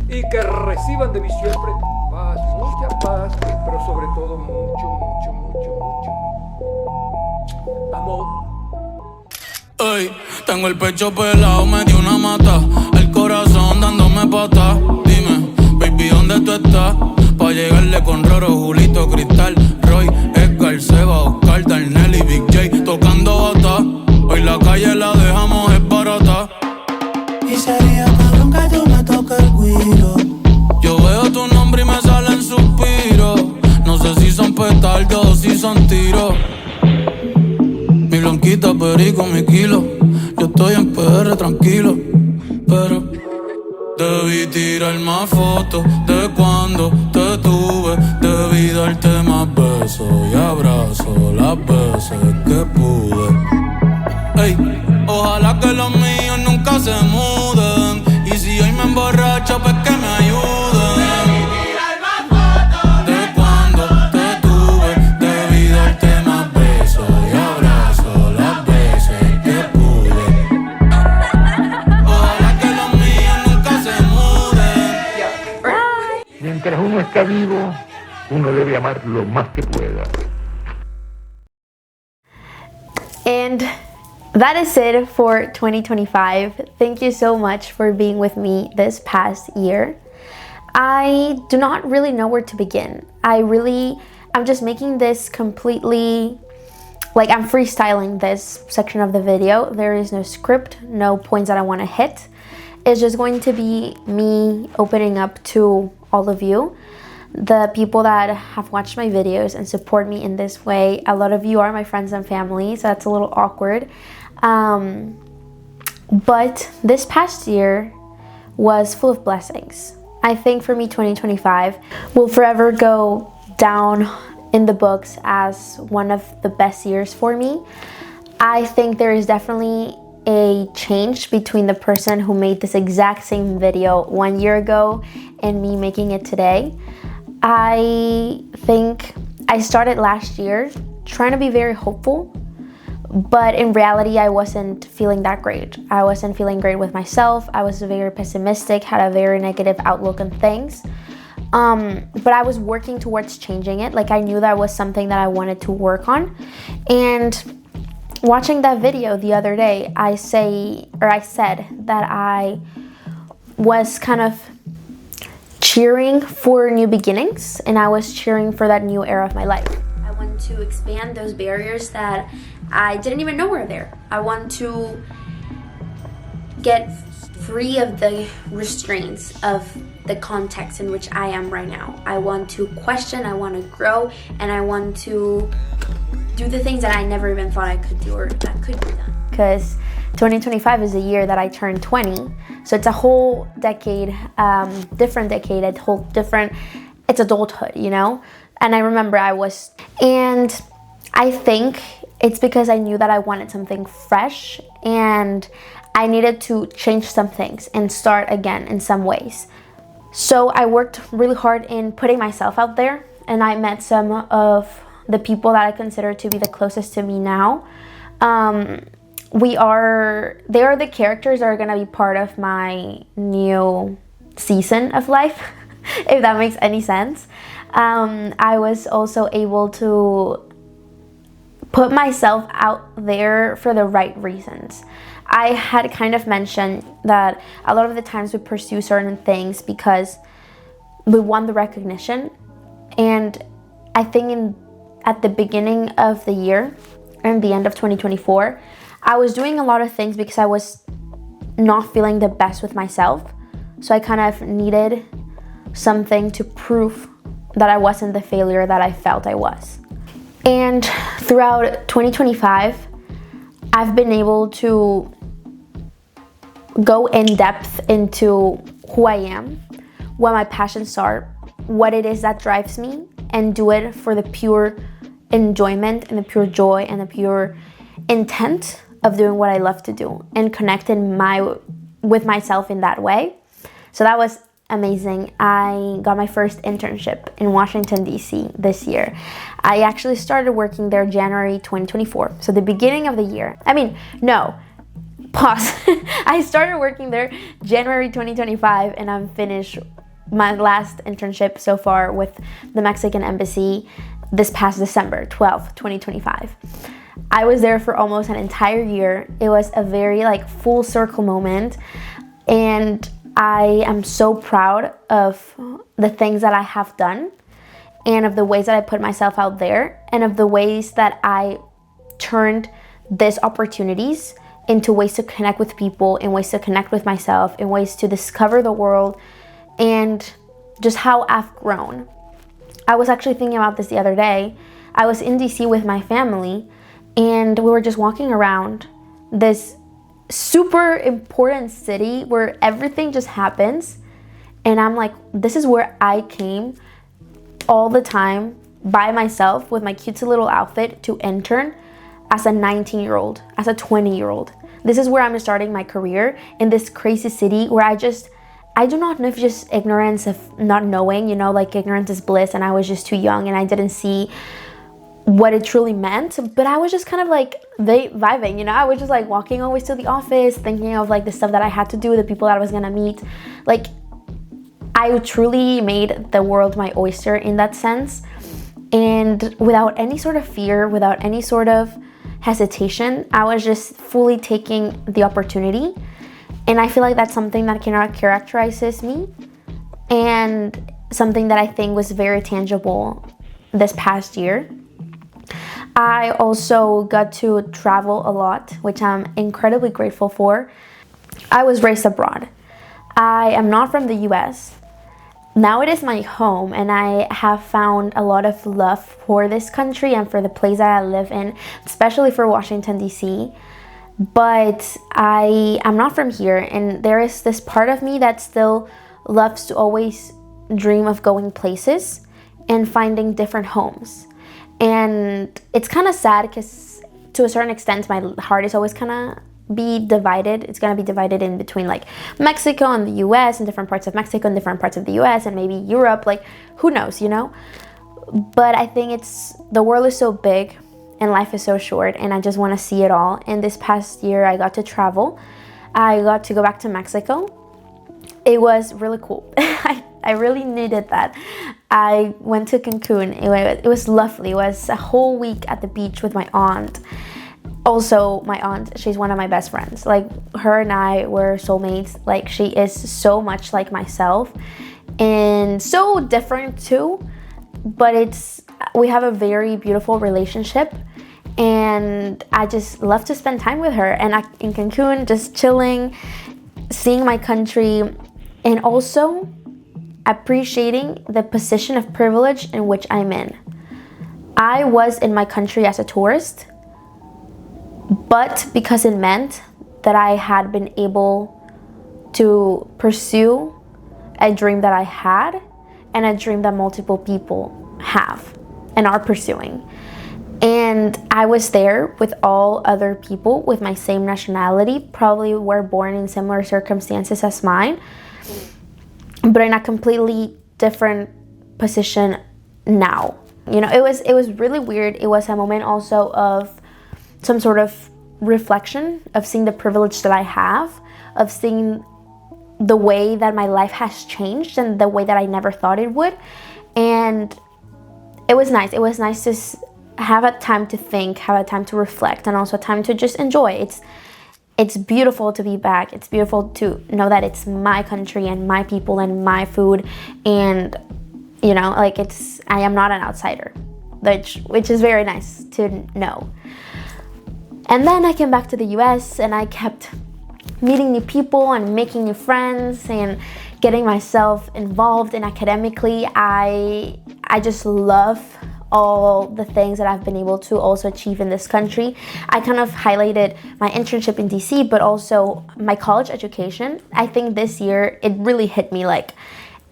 y que reciban de mí siempre paz, mucha paz, pero sobre todo mucho, mucho, mucho, mucho amor. Ey, tengo el pecho pelado, me dio una mata, el corazón dándome pata. Dime, baby, ¿dónde tú estás? Pa' llegarle con Roro, Julito, Cristal, Roy, Edgar, Seba, Oscar, Darnell y Big J tocando bata. Hoy la calle la dejamos es barata. Y sería cabrón que tú me toques el guiro. Yo veo tu nombre y me salen suspiros. No sé si son petardos o si son tiros. Mi blanquita, perico, mi kilo. Yo estoy en PR tranquilo, pero debí tirar más fotos de cuando te tuve. Debí darte más besos y abrazos las veces que pude. Ey, ojalá que los míos nunca se muden. Y si hoy me emborracho, pues que me ayuden. Debí tirar más fotos De cuando te tuve, debí darte más besos y abrazos las veces que pude. Ojalá que los míos nunca se muden. Mientras uno está vivo, uno debe amar lo más que pueda. And that is it for 2025. Thank you so much for being with me this past year. I do not really know where to begin. I'm just making this completely, like I'm freestyling this section of the video. There is no script, no points that I want to hit. It's just going to be me opening up to all of you, the people that have watched my videos and support me in this way. A lot of you are my friends and family, so that's a little awkward. But this past year was full of blessings. I think for me 2025 will forever go down in the books as one of the best years for me. I think there is definitely a change between the person who made this exact same video 1 year ago and me making it today. I think I started last year trying to be very hopeful, but in reality I wasn't feeling that great. I wasn't feeling great with myself. I was very pessimistic, had a very negative outlook on things. But I was working towards changing it. Like I knew that was something that I wanted to work on. And watching that video the other day, I said that I was kind of cheering for new beginnings, and I was cheering for that new era of my life. I want to expand those barriers that I didn't even know were there. I want to get free of the restraints of the context in which I am right now. I want to question, I want to grow, and I want to do the things that I never even thought I could do or that could be done. Because 2025 is the year that I turned 20. So it's a whole decade, different decade, it's adulthood, you know? And I remember and I think it's because I knew that I wanted something fresh and I needed to change some things and start again in some ways. So I worked really hard in putting myself out there, and I met some of the people that I consider to be the closest to me now. They are the characters that are gonna be part of my new season of life, if that makes any sense. I was also able to put myself out there for the right reasons. I had kind of mentioned that a lot of the times we pursue certain things because we want the recognition, and I think at the beginning of the year and the end of 2024, I was doing a lot of things because I was not feeling the best with myself. So I kind of needed something to prove that I wasn't the failure that I felt I was. And throughout 2025, I've been able to go in depth into who I am, what my passions are, what it is that drives me, and do it for the pure enjoyment and the pure joy and the pure intent of doing what I love to do and connecting with myself in that way. So that was amazing. I got my first internship in Washington, D.C. this year. I actually started working there January 2024. So the beginning of the year. pause. I started working there January 2025, and I'm finished my last internship so far with the Mexican embassy this past December 12th, 2025. I was there for almost an entire year. It was a very like full circle moment, and I am so proud of the things that I have done and of the ways that I put myself out there and of the ways that I turned these opportunities into ways to connect with people, in ways to connect with myself, in ways to discover the world, and just how I've grown. I was actually thinking about this the other day. I was in DC with my family, and we were just walking around this super important city where everything just happens. And I'm like, this is where I came all the time by myself with my cutesy little outfit to intern as a 19-year-old, as a 20-year-old. This is where I'm starting my career, in this crazy city where I do not know if just ignorance of not knowing, like ignorance is bliss, and I was just too young and I didn't see what it truly meant. But I was just kind of like vibing, I was just like walking always to the office, thinking of like the stuff that I had to do, the people that I was gonna meet. Like, I truly made the world my oyster in that sense, and without any sort of fear, without any sort of hesitation, I was just fully taking the opportunity. And I feel like that's something that characterizes me, and something that I think was very tangible this past year. I also got to travel a lot, which I'm incredibly grateful for. I was raised abroad. I am not from the US. Now it is my home, and I have found a lot of love for this country and for the place that I live in, especially for Washington, D.C. But I am not from here, and there is this part of me that still loves to always dream of going places and finding different homes. And it's kind of sad because to a certain extent my heart is always kind of be divided. It's gonna be divided in between like Mexico and the US, and different parts of Mexico and different parts of the US, and maybe Europe, like who knows, But I think the world is so big and life is so short, and I just want to see it all. And this past year I got to travel. I got to go back to Mexico. It was really cool. I really needed that. I went to Cancun. It was lovely. It was a whole week at the beach with my aunt. Also, my aunt, she's one of my best friends. Like, her and I were soulmates. Like, she is so much like myself and so different too. But we have a very beautiful relationship, and I just love to spend time with her. And in Cancun, just chilling, seeing my country, and also appreciating the position of privilege in which I'm in. I was in my country as a tourist, but because it meant that I had been able to pursue a dream that I had, and a dream that multiple people have and are pursuing. And I was there with all other people with my same nationality, probably were born in similar circumstances as mine, but in a completely different position now. It was really weird. It was a moment also of some sort of reflection, of seeing the privilege that I have, of seeing the way that my life has changed and the way that I never thought it would. And it was nice. It was nice to have a time to think, have a time to reflect, and also a time to just enjoy. It's beautiful to be back. It's beautiful to know that it's my country and my people and my food, and I am not an outsider, which is very nice to know. And then I came back to the US, and I kept meeting new people and making new friends and getting myself involved in academically. I just love all the things that I've been able to also achieve in this country. I kind of highlighted my internship in DC, but also my college education. I think this year it really hit me like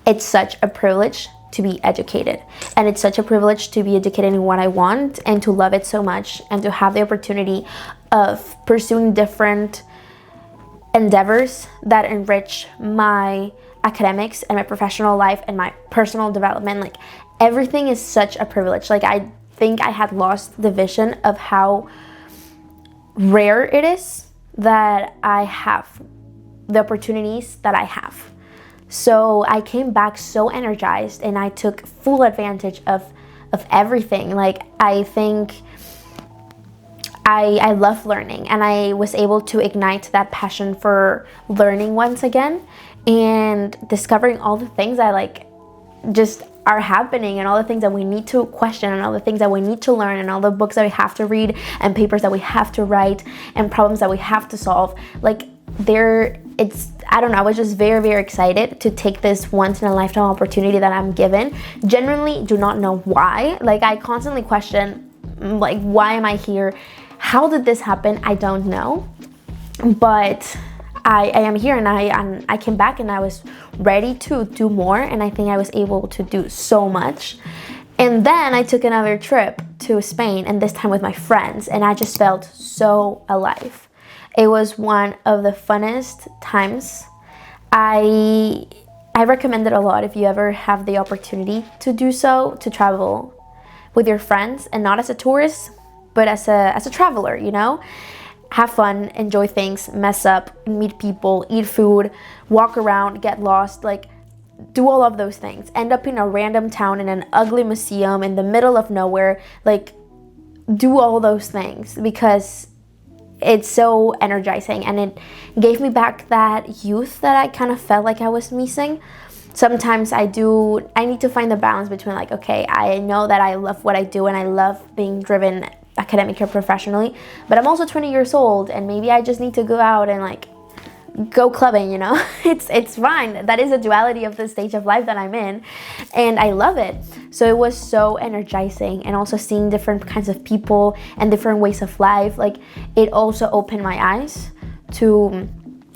it's such a privilege to be educated, and it's such a privilege to be educated in what I want and to love it so much, and to have the opportunity of pursuing different endeavors that enrich my academics and my professional life and my personal development. Like, everything is such a privilege. Like, I think I had lost the vision of how rare it is that I have, the opportunities that I have. So I came back so energized, and I took full advantage of everything. Like, I think I love learning, and I was able to ignite that passion for learning once again, and discovering all the things I like just are happening, and all the things that we need to question, and all the things that we need to learn, and all the books that we have to read, and papers that we have to write, and problems that we have to solve. Like, I don't know, I was just very, very excited to take this once in a lifetime opportunity that I'm given. Genuinely do not know why. Like, I constantly question, like, why am I here? How did this happen? I don't know. But I am here, and I came back, and I was ready to do more, and I think I was able to do so much. And then I took another trip to Spain, and this time with my friends, and I just felt so alive. It was one of the funnest times. I recommend it a lot if you ever have the opportunity to do so, to travel with your friends, and not as a tourist, but as a traveler, you know? Have fun, enjoy things, mess up, meet people, eat food, walk around, get lost, like, do all of those things. End up in a random town in an ugly museum in the middle of nowhere. Like, do all those things, because it's so energizing, and it gave me back that youth that I kind of felt like I was missing. Sometimes I need to find the balance between, like, okay, I know that I love what I do, and I love being driven academically or professionally, but I'm also 20 years old, and maybe I just need to go out and, like, go clubbing, you know? It's fine. That is a duality of the stage of life that I'm in, and I love it. So it was so energizing, and also seeing different kinds of people and different ways of life. Like, it also opened my eyes to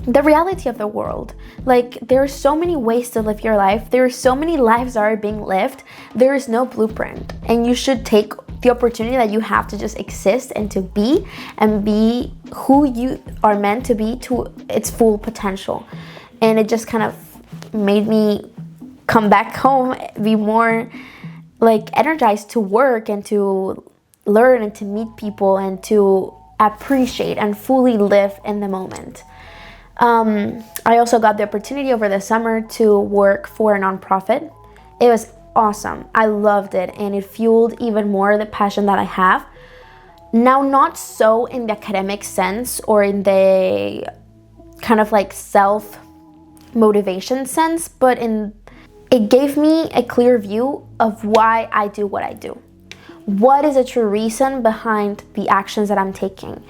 the reality of the world. Like, there are so many ways to live your life. There are so many lives that are being lived. There is no blueprint, and you should take the opportunity that you have to just exist and to be who you are meant to be to its full potential. And it just kind of made me come back home, be more, like, energized to work and to learn and to meet people and to appreciate and fully live in the moment. I also got the opportunity over the summer to work for a nonprofit. It was awesome. I loved it, and it fueled even more the passion that I have. Now, not so in the academic sense or in the kind of like self-motivation sense, but it gave me a clear view of why I do what I do. What is a true reason behind the actions that I'm taking?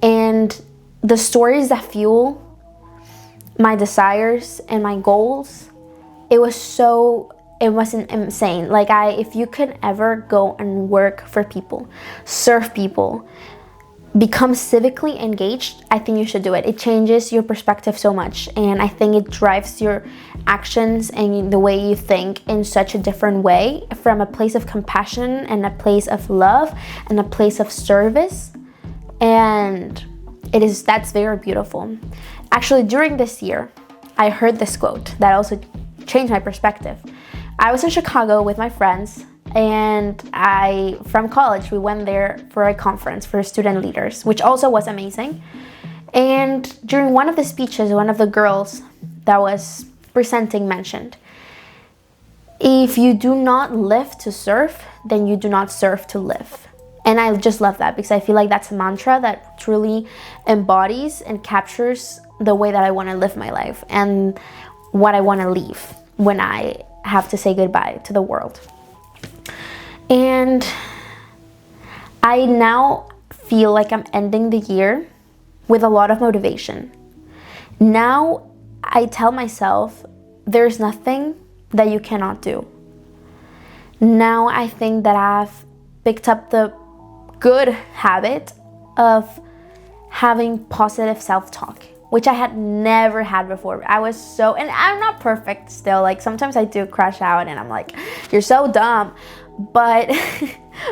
And the stories that fuel my desires and my goals, it wasn't insane. Like, if you could ever go and work for people, serve people, become civically engaged, I think you should do it. It changes your perspective so much, and I think it drives your actions and the way you think in such a different way, from a place of compassion and a place of love and a place of service. And that's very beautiful. Actually, during this year, I heard this quote that also changed my perspective. I was in Chicago with my friends, and from college, we went there for a conference for student leaders, which also was amazing. And during one of the speeches, one of the girls that was presenting mentioned, if you do not live to serve, then you do not serve to live. And I just love that, because I feel like that's a mantra that truly embodies and captures the way that I want to live my life and what I want to leave when I have to say goodbye to the world. And I now feel like I'm ending the year with a lot of motivation. Now I tell myself there's nothing that you cannot do. Now I think that I've picked up the good habit of having positive self-talk, which I had never had before. And I'm not perfect still. Like, sometimes I do crash out and I'm like, you're so dumb. But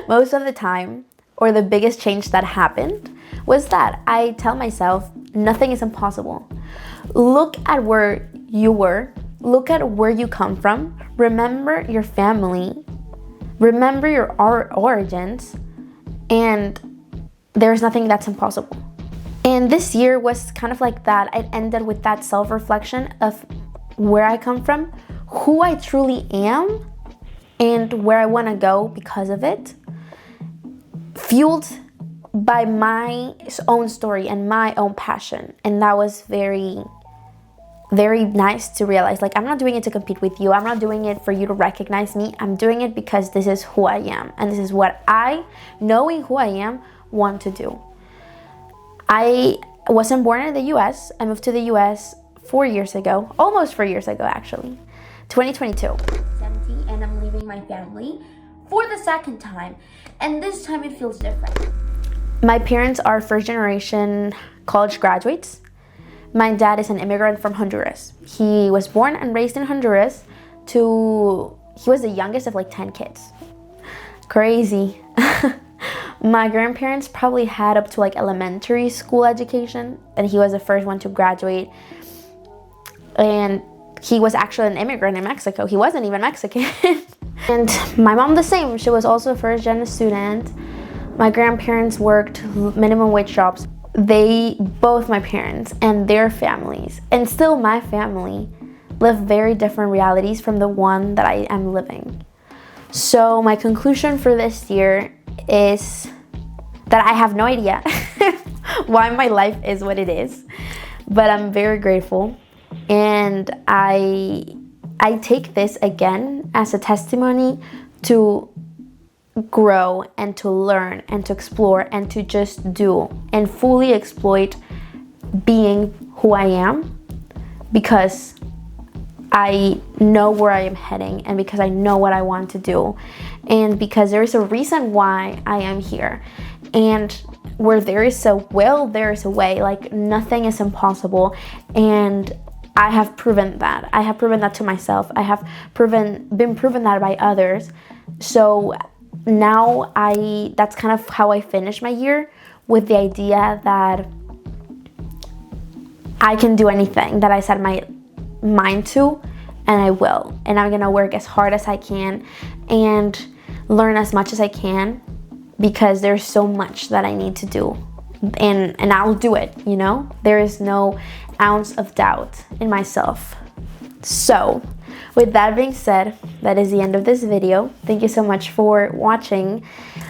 most of the time, or the biggest change that happened, was that I tell myself nothing is impossible. Look at where you were. Look at where you come from. Remember your family. Remember your origins. And there's nothing that's impossible. And this year was kind of like that. It ended with that self-reflection of where I come from, who I truly am, and where I want to go because of it, fueled by my own story and my own passion. And that was very, very nice to realize, like, I'm not doing it to compete with you. I'm not doing it for you to recognize me. I'm doing it because this is who I am. And this is what I, knowing who I am, want to do. I wasn't born in the US. I moved to the US 4 years ago, almost 4 years ago actually, 2022. 17, and I'm leaving my family for the second time, and this time it feels different. My parents are first generation college graduates. My dad is an immigrant from Honduras. He was born and raised in Honduras. He was the youngest of like 10 kids. Crazy. My grandparents probably had up to like elementary school education, and he was the first one to graduate. And he was actually an immigrant in Mexico. He wasn't even Mexican. And my mom the same. She was also a first-gen student. My grandparents worked minimum wage jobs. Both my parents and their families, and still my family, live very different realities from the one that I am living. So my conclusion for this year is that I have no idea why my life is what it is, but I'm very grateful, and I take this again as a testimony to grow and to learn and to explore and to just do and fully exploit being who I am, because I know where I am heading, and because I know what I want to do, and because there is a reason why I am here. And where there is a will, there is a way. Like, nothing is impossible, and I have proven that. I have proven that to myself. I have been proven that by others. So now that's kind of how I finish my year, with the idea that I can do anything that I set my mind to, and I will. And I'm gonna work as hard as I can and learn as much as I can, because there's so much that I need to do, and I'll do it, you know? There is no ounce of doubt in myself. So with that being said, that is the end of this video. Thank you so much for watching.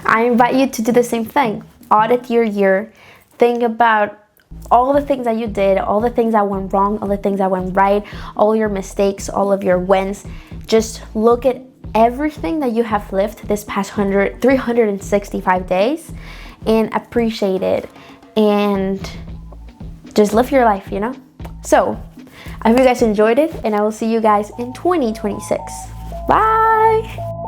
I invite you to do the same thing. Audit your year. Think about all the things that you did, all the things that went wrong, all the things that went right, all your mistakes, all of your wins. Just look at everything that you have lived this past 365 days and appreciate it, and just live your life, you know? So I hope you guys enjoyed it, and I will see you guys in 2026. Bye!